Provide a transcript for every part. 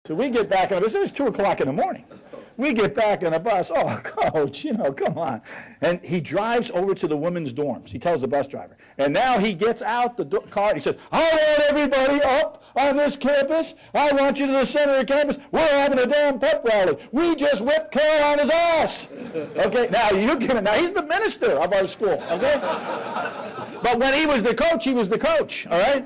So we get back on the bus. It was 2 o'clock in the morning. We get back on the bus. Oh, Coach, come on. And he drives over to the women's dorms. He tells the bus driver. And now he gets out the car. And he says, I want everybody up on this campus. I want you to the center of campus. We're having a damn pep rally. We just whipped Carolina's ass. Okay, now he's the minister of our school. Okay? But when he was the coach, all right?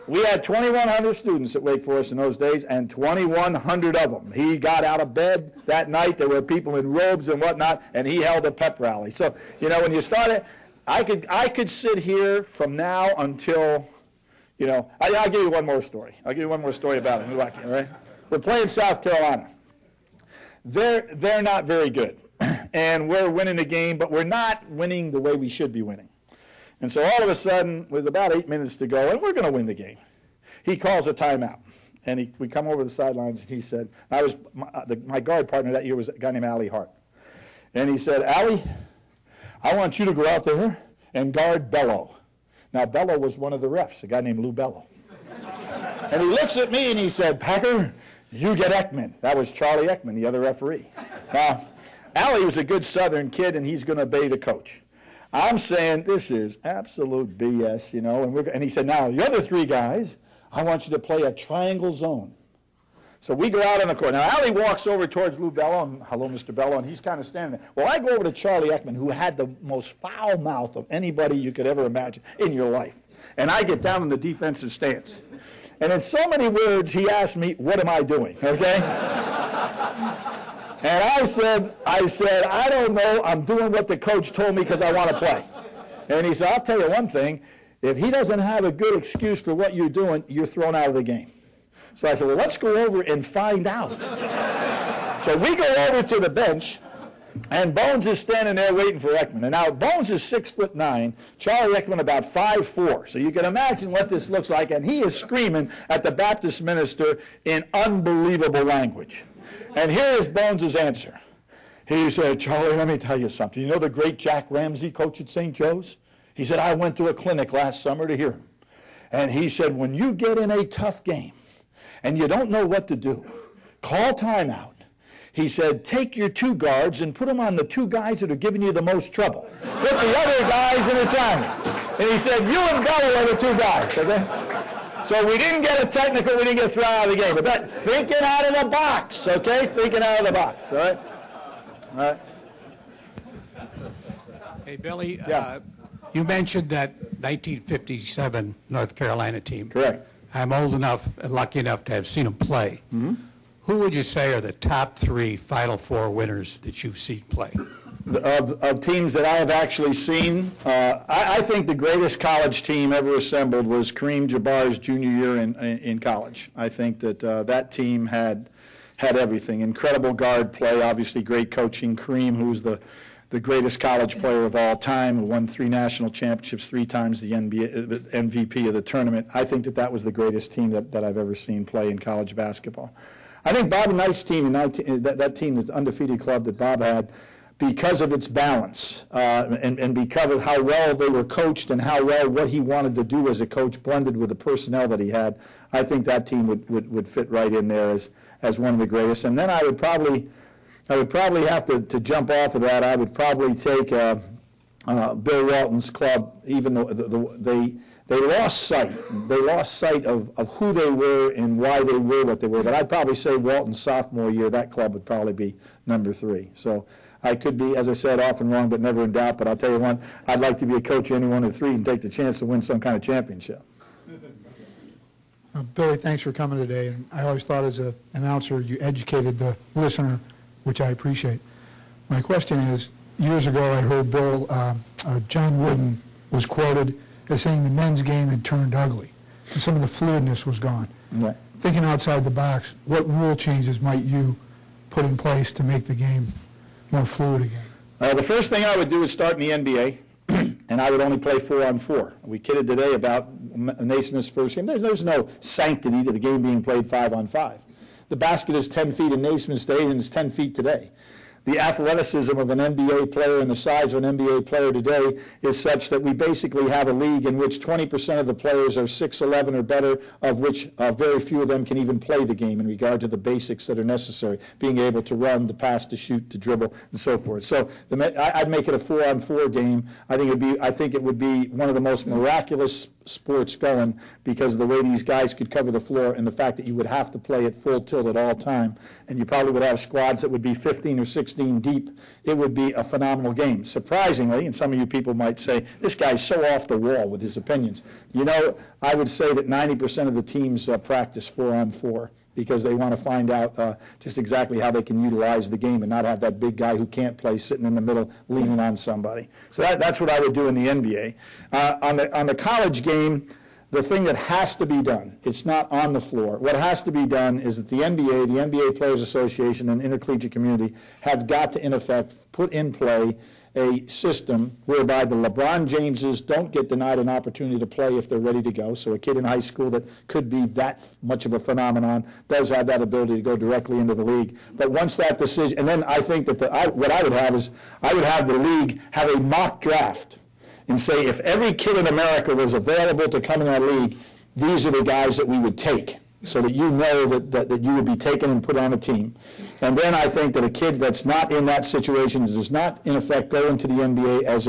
We had 2,100 students at Wake Forest in those days, and 2,100 of them. He got out of bed that night. There were people in robes and whatnot, and he held a pep rally. So, when you started, I could sit here from now until, I'll give you one more story. I'll give you one more story about him. All right? We're playing South Carolina. They're not very good, and we're winning the game, but we're not winning the way we should be winning. And so all of a sudden, with about 8 minutes to go, and we're going to win the game, he calls a timeout. And we come over the sidelines, and he said, my guard partner that year was a guy named Allie Hart. And he said, Allie, I want you to go out there and guard Bello. Now, Bello was one of the refs, a guy named Lou Bello. And he looks at me, and he said, Packer, you get Ekman. That was Charlie Ekman, the other referee. Now, Allie was a good Southern kid, and he's going to obey the coach. I'm saying this is absolute BS, and he said, now, the other 3 guys, I want you to play a triangle zone. So we go out on the court. Now, Allie walks over towards Lou Bello, and hello, Mr. Bello, and he's kind of standing there. Well, I go over to Charlie Ekman, who had the most foul mouth of anybody you could ever imagine in your life. And I get down in the defensive stance. And in so many words, he asked me, what am I doing, okay? And I said, I don't know. I'm doing what the coach told me because I want to play. And he said, I'll tell you one thing. If he doesn't have a good excuse for what you're doing, you're thrown out of the game. So I said, well, let's go over and find out. So we go over to the bench, and Bones is standing there waiting for Ekman. And now Bones is 6'9", Charlie Ekman about 5'4". So you can imagine what this looks like. And he is screaming at the Baptist minister in unbelievable language. And here is Bones' answer. He said, Charlie, let me tell you something. You know the great Jack Ramsey, coach at St. Joe's? He said, I went to a clinic last summer to hear him. And he said, when you get in a tough game and you don't know what to do, call timeout. He said, take your 2 guards and put them on the 2 guys that are giving you the most trouble. Put the other guys in the triangle. And he said, you and Bello are the 2 guys, okay? So we didn't get a technical, we didn't get thrown out of the game. But that, thinking out of the box, okay? Thinking out of the box, all right? All right. Hey, Billy, Yeah. You mentioned that 1957 North Carolina team. Correct. I'm old enough and lucky enough to have seen them play. Mm-hmm. Who would you say are the top 3 Final Four winners that you've seen play? Of teams that I have actually seen, I think the greatest college team ever assembled was Kareem Jabbar's junior year in college. I think that that team had everything. Incredible guard play, obviously great coaching. Kareem, who was the greatest college player of all time, who won 3 national championships, 3 times the MVP of the tournament. I think that was the greatest team that I've ever seen play in college basketball. I think Bob Knight's team, that team, the undefeated club that Bob had, because of its balance and because of how well they were coached and how well what he wanted to do as a coach blended with the personnel that he had, I think that team would fit right in there as one of the greatest. And then I would probably have to jump off of that. I would probably take Bill Walton's club, even though they lost sight. They lost sight of who they were and why they were what they were. But I'd probably say Walton's sophomore year, that club would probably be number 3. So I could be, as I said, often wrong, but never in doubt. But I'll tell you one, I'd like to be a coach of any one of the 3 and take the chance to win some kind of championship. Billy, thanks for coming today. And I always thought as an announcer, you educated the listener, which I appreciate. My question is, years ago I heard John Wooden was quoted as saying the men's game had turned ugly and some of the fluidness was gone. Right. Thinking outside the box, what rule changes might you put in place to make the game more fluid again? The first thing I would do is start in the NBA, and I would only play 4-on-4. We kidded today about Naismith's first game. There's no sanctity to the game being played 5-on-5. The basket is 10 feet in Naismith's day, and it's 10 feet today. the athleticism of an NBA player and the size of an NBA player today is such that we basically have a league in which 20% of the players are 6'11" or better, of which very few of them can even play the game in regard to the basics that are necessary, being able to run, to pass, to shoot, to dribble, and so forth. So I'd make it a 4-on-4 game. I think it would be one of the most miraculous sports going because of the way these guys could cover the floor and the fact that you would have to play at full tilt at all time, and you probably would have squads that would be 15 or 16 deep. It would be a phenomenal game. Surprisingly, and some of you people might say, this guy's so off the wall with his opinions. You know, I would say that 90% of the teams practice 4-on-4 because they want to find out just exactly how they can utilize the game and not have that big guy who can't play sitting in the middle leaning on somebody. So that's what I would do in the NBA. On the college game, the thing that has to be done, it's not on the floor. What has to be done is that the NBA Players Association, and intercollegiate community have got to, in effect, put in play a system whereby the LeBron Jameses don't get denied an opportunity to play if they're ready to go. So a kid in high school that could be that much of a phenomenon does have that ability to go directly into the league. But once that decision, and then I think that what I would have is I would have the league have a mock draft and say if every kid in America was available to come in our league, these are the guys that we would take, so that you know that you would be taken and put on a team. And then I think that a kid that's not in that situation, does not in effect go into the NBA as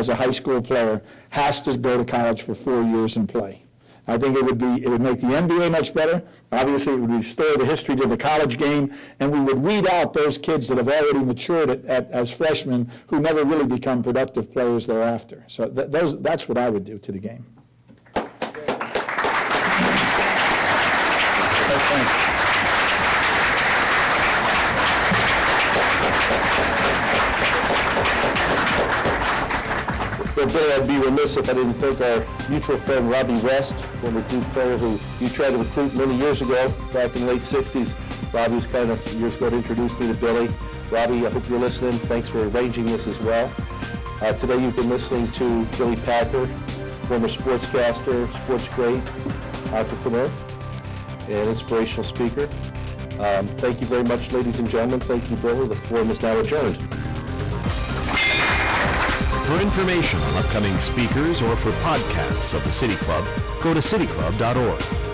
a high school player, has to go to college for 4 years and play. I think it would make the NBA much better. Obviously, it would restore the history to the college game, and we would weed out those kids that have already matured as freshmen who never really become productive players thereafter. So that's what I would do to the game. Well, Bill, I'd be remiss if I didn't thank our mutual friend Robbie West, former Duke player who you tried to recruit many years ago, back in the late 60s. Robbie was kind enough years ago to introduce me to Billy. Robbie, I hope you're listening. Thanks for arranging this as well. Today you've been listening to Billy Packer, former sportscaster, sports great, entrepreneur, and inspirational speaker. Thank you very much, ladies and gentlemen. Thank you, Bill. The forum is now adjourned. For information on upcoming speakers or for podcasts of the City Club, go to cityclub.org.